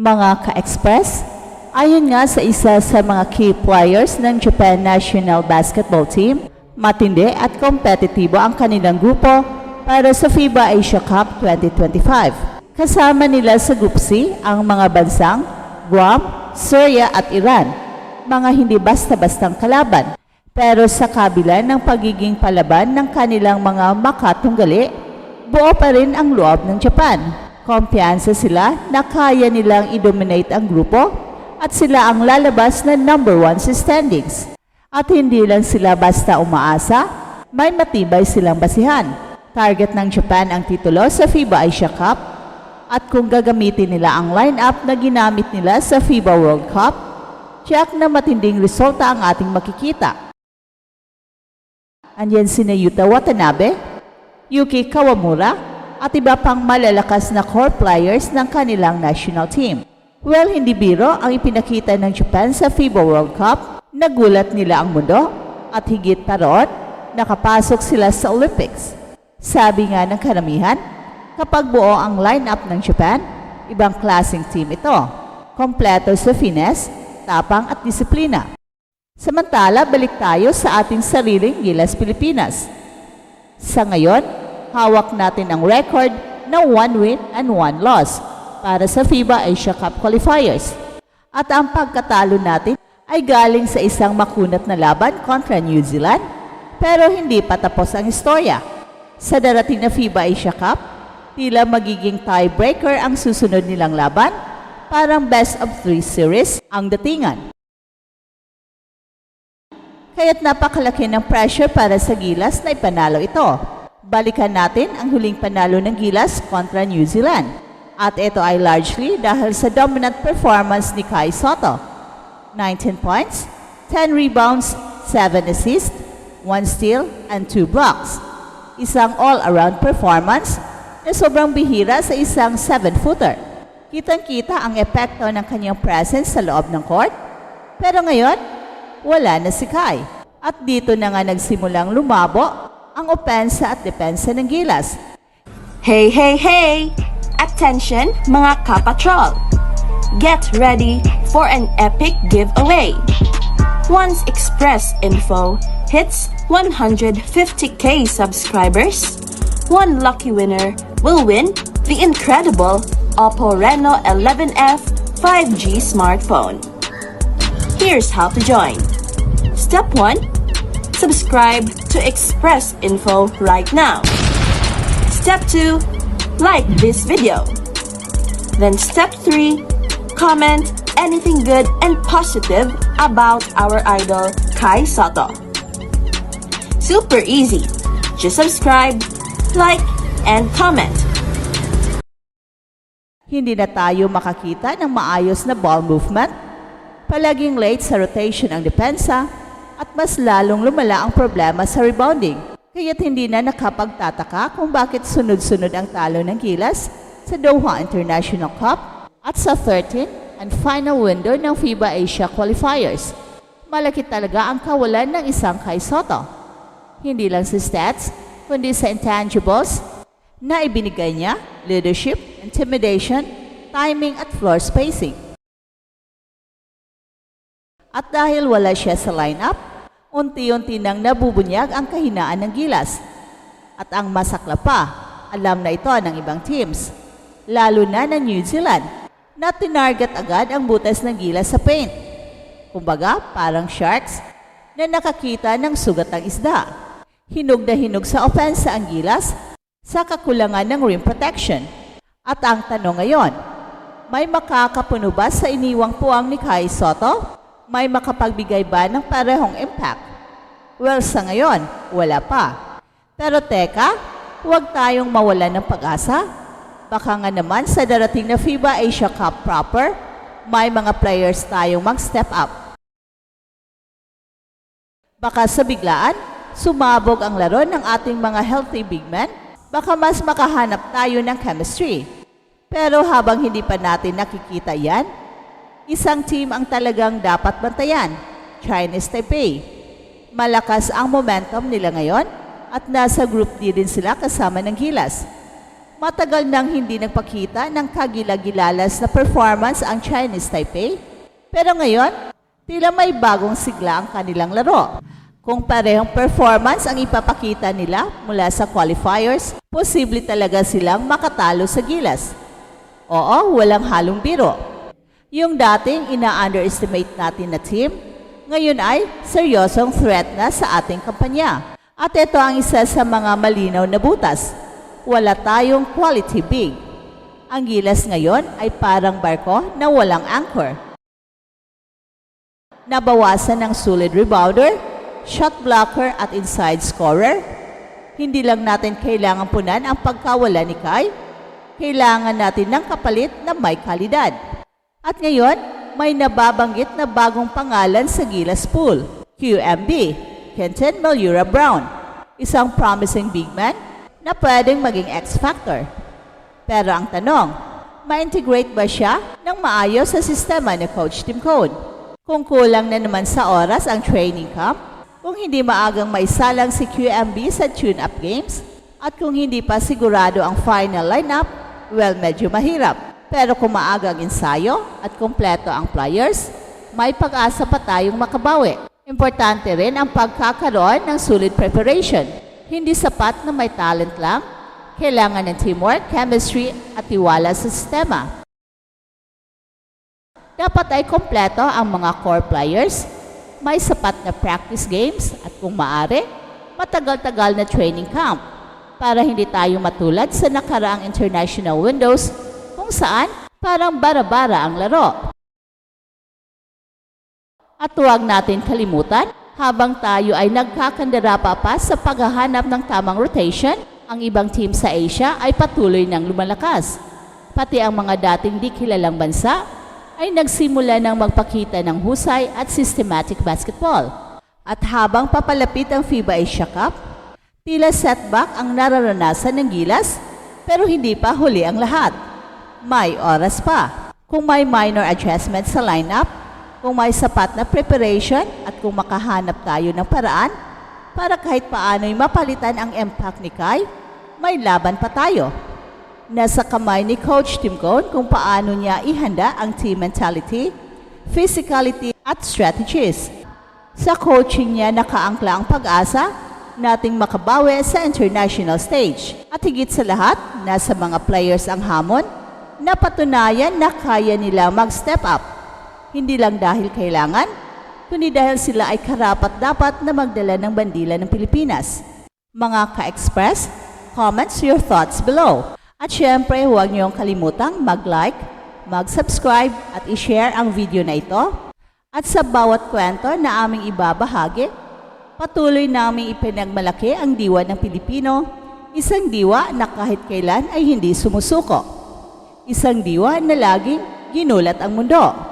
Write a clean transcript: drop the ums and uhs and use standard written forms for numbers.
Mga ka-express, ayon nga sa isa sa mga key players ng Japan National Basketball Team, matindi at kompetitibo ang kanilang grupo para sa FIBA Asia Cup 2025. Kasama nila sa Group C ang mga bansang Guam, Syria at Iran, mga hindi basta-bastang kalaban. Pero sa kabila ng pagiging palaban ng kanilang mga makatunggali, buo pa rin ang loob ng Japan. Kumpiyansa sila na kaya nilang i-dominate ang grupo at sila ang lalabas na number 1 sa standings. At hindi lang sila basta umaasa, may matibay silang basihan. Target ng Japan ang titulo sa FIBA Asia Cup at kung gagamitin nila ang lineup na ginamit nila sa FIBA World Cup, tiyak na matinding resulta ang ating makikita. Andyan sina Yuta Watanabe, Yuki Kawamura, at iba pang malalakas na core players ng kanilang national team. Well, hindi biro ang ipinakita ng Japan sa FIBA World Cup. Nagulat nila ang mundo at higit pa roon, nakapasok sila sa Olympics. Sabi nga ng karamihan, kapag buo ang lineup ng Japan, ibang klaseng team ito. Kompleto sa finesse, tapang at disiplina. Samantala, balik tayo sa ating sariling Gilas Pilipinas. Sa ngayon, hawak natin ang record na 1 win and 1 loss para sa FIBA Asia Cup qualifiers. At ang pagkatalo natin ay galing sa isang makunat na laban kontra New Zealand, pero hindi pa tapos ang istorya. Sa darating na FIBA Asia Cup, tila magiging tiebreaker ang susunod nilang laban, parang best of 3 series ang datingan. Kaya't napakalaki ng pressure para sa Gilas na ipanalo ito. Balikan natin ang huling panalo ng Gilas kontra New Zealand. At ito ay largely dahil sa dominant performance ni Kai Sotto. 19 points, 10 rebounds, 7 assists, 1 steal, and 2 blocks. Isang all-around performance na sobrang bihira sa isang 7-footer. Kitang-kita ang epekto ng kanyang presence sa loob ng court. Pero ngayon, wala na si Kai. At dito na nga nagsimulang lumabo ang opensa at depensa ng Gilas. Hey, hey, hey! Attention mga kapatrol! Get ready for an epic giveaway. Once Express Info hits 150k subscribers, one lucky winner will win the incredible Oppo Reno 11F 5G smartphone. Here's how to join. Step 1. Subscribe to Express Info right now. Step 2. Like this video. Then step 3. Comment anything good and positive about our idol Kai Sotto. Super easy. Just subscribe, like, and comment. Hindi na tayo makakita ng maayos na ball movement. Palaging late sa rotation ang depensa at mas lalong lumala ang problema sa rebounding. Kaya't hindi na nakapagtataka kung bakit sunod-sunod ang talo ng Gilas sa Doha International Cup at sa 13th and final window ng FIBA Asia qualifiers. Malaki talaga ang kawalan ng isang Kai Sotto. Hindi lang sa stats, kundi sa intangibles na ibinigay niya: leadership, intimidation, timing at floor spacing. At dahil wala siya sa lineup, unti-unti nang nabubunyag ang kahinaan ng Gilas. At ang masakla pa, alam na ito ng ibang teams, lalo na ng New Zealand, na tinarget agad ang butas ng Gilas sa paint. Kumbaga, parang sharks na nakakita ng sugat ng isda. Hinog na hinog sa opensa ang Gilas sa kakulangan ng rim protection. At ang tanong ngayon, may makakapuno ba sa iniwang puwang ni Kai Sotto? May makapagbigay ba ng parehong impact? Well, sa ngayon, wala pa. Pero teka, huwag tayong mawalan ng pag-asa. Baka nga naman sa darating na FIBA Asia Cup proper, may mga players tayong mag-step up. Baka sa biglaan, sumabog ang laro ng ating mga healthy big men. Baka mas makahanap tayo ng chemistry. Pero habang hindi pa natin nakikita yan, isang team ang talagang dapat bantayan, Chinese Taipei. Malakas ang momentum nila ngayon at nasa Group D din sila kasama ng Gilas. Matagal nang hindi nagpakita ng kagilagilalas na performance ang Chinese Taipei. Pero ngayon, tila may bagong sigla ang kanilang laro. Kung parehong performance ang ipapakita nila mula sa qualifiers, posible talaga silang makatalo sa Gilas. Oo, walang halong biro. Yung dating ina-underestimate natin na team, ngayon ay seryosong threat na sa ating kampanya. At ito ang isa sa mga malinaw na butas. Wala tayong quality big. Ang Gilas ngayon ay parang barko na walang anchor. Nabawasan ng solid rebounder, shot blocker at inside scorer. Hindi lang natin kailangan punan ang pagkawala ni Kai, kailangan natin ng kapalit na may kalidad. At ngayon, may nababanggit na bagong pangalan sa Gilas pool, QMB, Kenton Malura Brown, isang promising big man na pwedeng maging X-factor. Pero ang tanong, ma-integrate ba siya ng maayos sa sistema ni Coach Tim Cone? Kung kulang na naman sa oras ang training camp, kung hindi maagang maisalang si QMB sa tune-up games, at kung hindi pa sigurado ang final lineup, well, medyo mahirap. Pero kung maaga ang ensayo at kumpleto ang players, may pag-asa pa tayong makabawi. Importante rin ang pagkakaroon ng solid preparation. Hindi sapat na may talent lang, kailangan ng teamwork, chemistry at tiwala sa sistema. Dapat ay kompleto ang mga core players, may sapat na practice games at kung maaari, matagal-tagal na training camp para hindi tayo matulad sa nakaraang international windows kung saan parang bara-bara ang laro. At huwag natin kalimutan, habang tayo ay nagkakandara pa sa paghahanap ng tamang rotation, ang ibang team sa Asia ay patuloy ng lumalakas. Pati ang mga dating di kilalang bansa ay nagsimula ng magpakita ng husay at systematic basketball. At habang papalapit ang FIBA Asia Cup, tila setback ang nararanasan ng Gilas, pero hindi pa huli ang lahat. May oras pa. Kung may minor adjustment sa lineup, kung may sapat na preparation at kung makahanap tayo ng paraan para kahit paano'y mapalitan ang impact ni Kai, may laban pa tayo. Nasa kamay ni Coach Tim Cone kung paano niya ihanda ang team mentality, physicality at strategies. Sa coaching niya nakaangkla ang pag-asa nating makabawi sa international stage. At higit sa lahat, nasa mga players ang hamon na patunayan na kaya nila mag-step up. Hindi lang dahil kailangan, kundi dahil sila ay karapat-dapat na magdala ng bandila ng Pilipinas. Mga ka-express, comments your thoughts below. At syempre, huwag niyong kalimutang mag-like, mag-subscribe at i-share ang video na ito. At sa bawat kwento na aming ibabahagi, patuloy naming ipinagmalaki ang diwa ng Pilipino, isang diwa na kahit kailan ay hindi sumusuko. Isang diwa na laging ginulat ang mundo.